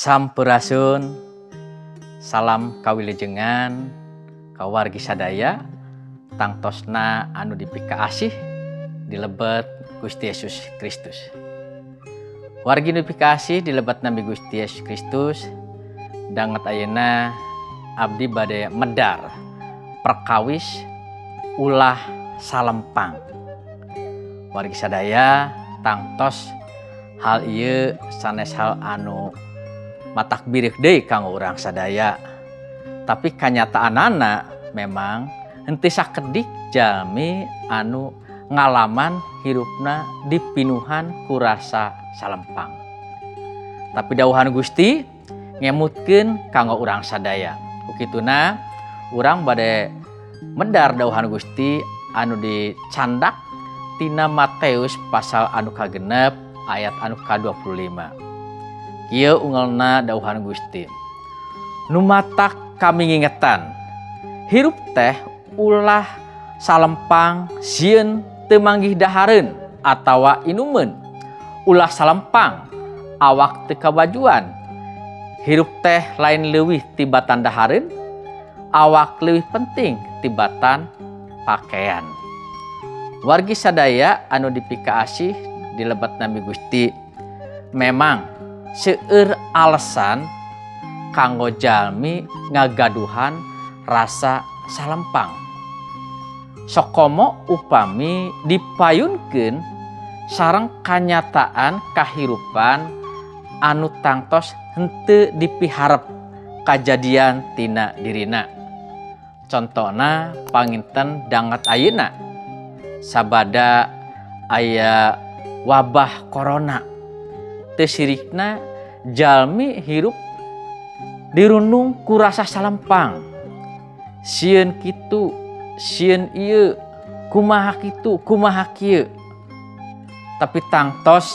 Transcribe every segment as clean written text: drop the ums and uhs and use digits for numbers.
Sampurasun, salam kawilujengan, kawargi sadaya, tangtosna anu dipikaasih dilebet Gusti Yesus Kristus. Wargi nu dipikaasih dilebet Nabi Gusti Yesus Kristus, danget ayeuna abdi bade medar perkawis ulah salempang. Wargi sadaya tangtos hal ieu sanes hal anu matak birih deui kanggo urang sadaya. Tapi kanyataanana memang henteu sakedik jalmi anu ngalaman hirupna dipinuhan ku rasa salempang. Tapi dawuhan Gusti ngemutkeun kanggo urang sadaya. Ukituna urang bade medar dawuhan Gusti anu dicandak tina Matius pasal anu kagenep ayat anu ka-25. Ieu unggalna dawuhan Gusti. Nu matak kami ngingetan, hirup teh ulah salempang sieun teu manggih dahareun atawa inumeun. Ulah salempang awak teu kabajuan. Hirup teh lain leuwih tibatan dahareun, awak leuwih penting tibatan pakaian. Wargi sadaya anu dipikaasih dilebet Nabi Gusti, memang seueur alesan kanggo jalmi ngagaduhan rasa salempang. Sokomo upami dipayunkeun sareng kanyataan kahirupan anu tangtos henteu dipiharep kajadian tina dirina. Contona panginten danget ayeuna sabada aya wabah corona. Teu sirikna jalmi hirup dirundung ku rasa salempang. Sieun kitu, sieun ieu, kumaha kitu, kumaha kieu. Tapi tangtos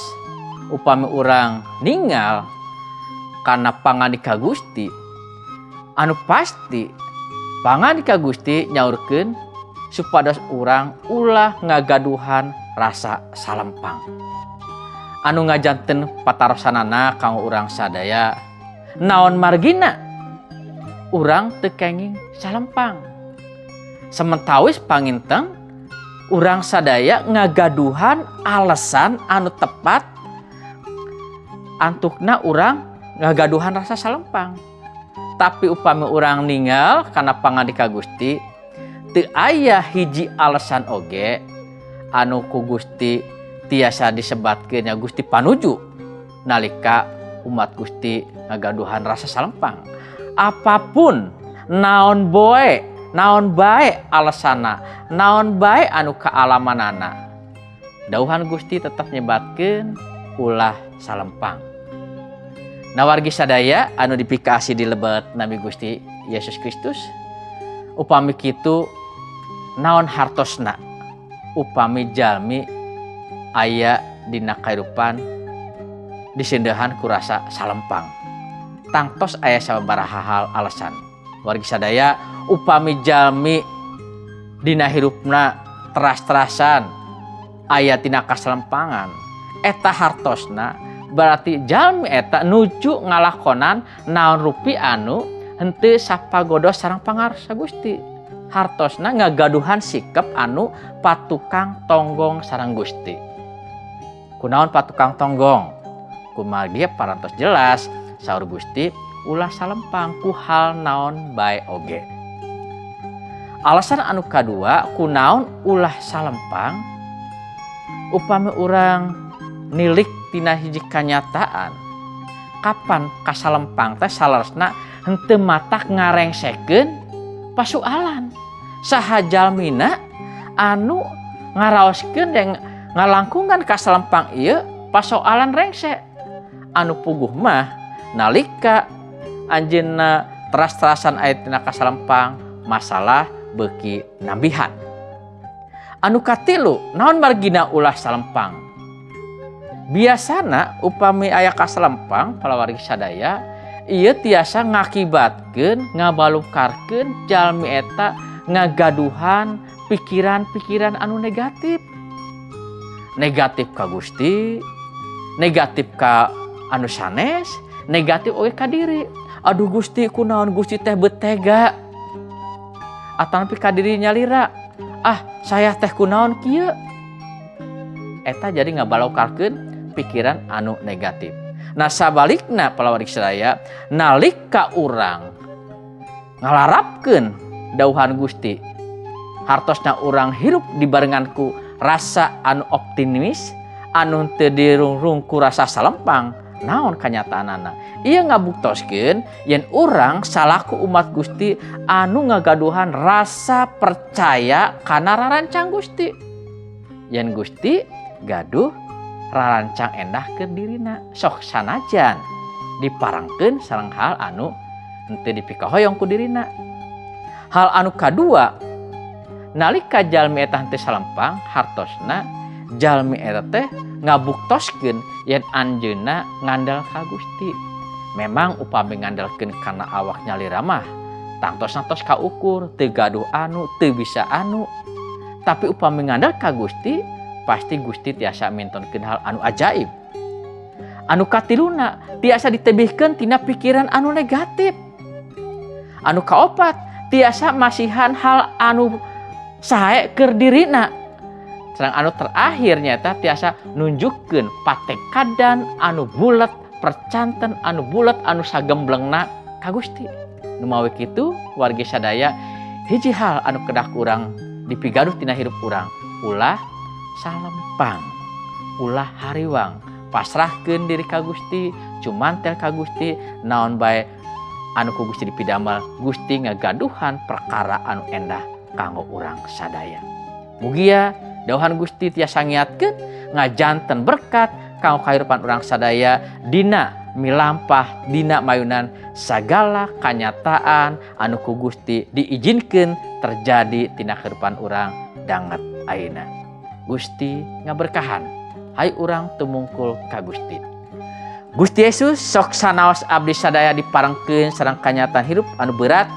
upami urang ninggal kana pangandika Gusti, anu pasti pangandika Gusti nyaurkeun supados urang ulah ngagaduhan rasa salempang. Anu ngajanten patarosanana kanggo urang sadaya, naon margina urang teu kenging salempang. Sementawis panginteng urang sadaya ngagaduhan alesan anu tepat antukna urang ngagaduhan rasa salempang. Tapi upami urang ninggal kana pangandika Gusti, teu aya hiji alesan oge anu ku Gusti tiasa disebatkeun ya Gusti panuju nalika umat Gusti ngagaduhan rasa salempang. Apapun naon bae alasana, naon bae anu kaalamanana, dawuhan Gusti tetep nyebatkeun ulah salempang. Nah wargi sadaya anu dipikaasih dilebet Nabi Gusti Yesus Kristus, upami kitu naon hartosna upami jalmi aya dina kahirupan disendehan ku rasa salempang. Tangtos aya sababaraha hal alasan. Wargi sadaya upami jalmi dina hirupna teras-terasan aya tina kasalempangan, eta hartosna berarti jalmi eta nuju ngalakonan naon rupi anu henteu sapagodos sareng pangarsa Gusti. Hartosna ngagaduhan sikep anu patukang tonggong sareng Gusti. Kunaon patukang tonggong? Kumaha parantos jelas saur Gusti ulah salempang ku hal naon bae oge. Alasan anu kadua kunaon ulah salempang, upami urang nilik tina hiji kanyataan kapan kasalempang teh salaresna henteu matak ngarengsekeun pasualan. Saha jalmina anu ngaraoskeun yang ngalangkungan kasalempang ieu pasoalan rengse. Anu puguh mah nalika anjeunna teras-terasan aya tina kasalempang masalah beuki nambihan. Anu katilu naon margina ulah salempang? Biasana upami aya kasalempang palawargi sadaya ieu tiasa ngakibatkeun ngabalukarkeun jalmi eta ngagaduhan pikiran-pikiran anu negatif. Negatif ka Gusti, negatif ka anu sanes, negatif oge ka diri. Aduh Gusti kunaon Gusti teh betega. Atapi ka diri nyalira, saya teh kunaon kieu. Eta jadi ngabalaukarkeun pikiran anu negatif. Nah sabalikna palawarik sadaya, nalika urang ngalarapkeun dauhan Gusti, hartosna urang hirup dibarenganku rasa anu optimis, anu teu dirungrung ku rasa salempang, naon kanyataanana? Ieu ngabuktoskeun yen urang salaku umat Gusti anu ngagaduhan rasa percaya kana rarancang Gusti. Yen Gusti gaduh rarancang endah ke dirina, sok sanajan diparangkeun sareng hal anu henteu dipikahoyong ku dirina. Hal anu kadua, nalika jalmi eta henteu salempang hartosna, jalmi eta teh ngabuktoskeun yen anjeunna ngandel ka Gusti. Memang upami ngandalkeun kana awak nyalira mah tangtos tos kaukur, teu gaduh anu, teu bisa anu. Tapi upami ngandal ka Gusti, pasti Gusti tiasa mintonkeun hal anu ajaib. Anu katiluna tiasa ditebihkeun tina pikiran anu negatif. Anu kaopat tiasa masihan hal anu sae keur dirina. Sareng anu terakhir nyata tiasa nunjukkeun patekadan anu bulet, percanten anu bulet anu sagemblengna ka Gusti. Nu mawi kitu wargi sadaya, hiji hal anu kedah urang dipigaduh tina hirup urang, ulah salempang, ulah hariwang, pasrahkeun diri ka Gusti, cumantel ka Gusti, naon bae anu ku Gusti dipidamel, Gusti ngagaduhan perkara anu endah kanggo urang sadaya. Mugia dauhan Gusti tiasa ngiatkeun ngajanten berkat kanggo kahirupan urang sadaya dina milampah dina mayunan sagala kanyataan anu ku Gusti diizinkeun terjadi tina kahirupan urang danget ayeuna. Gusti ngaberkahan, hai urang tumungkul ka Gusti. Gusti Yesus sok sanaos abdi sadaya diparengkeun sareng kanyataan hirup anu berat.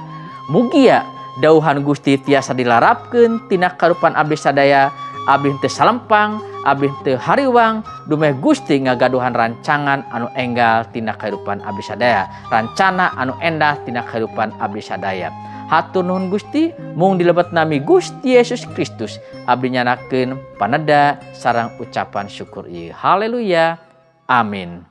Mugia dauhan Gusti tiasa dilarapkeun tina kahirupan abdi sadaya, abdi teu salempang, abdi teu hariwang, dumeh Gusti ngagaduhan rancangan anu enggal tina kahirupan abdi sadaya, rancana anu endah tina kahirupan abdi sadaya. Hatur nuhun Gusti, mung dilebet nami Gusti Yesus Kristus, abdi nyanakeun paneda sareng ucapan syukur ieu. Haleluya. Amin.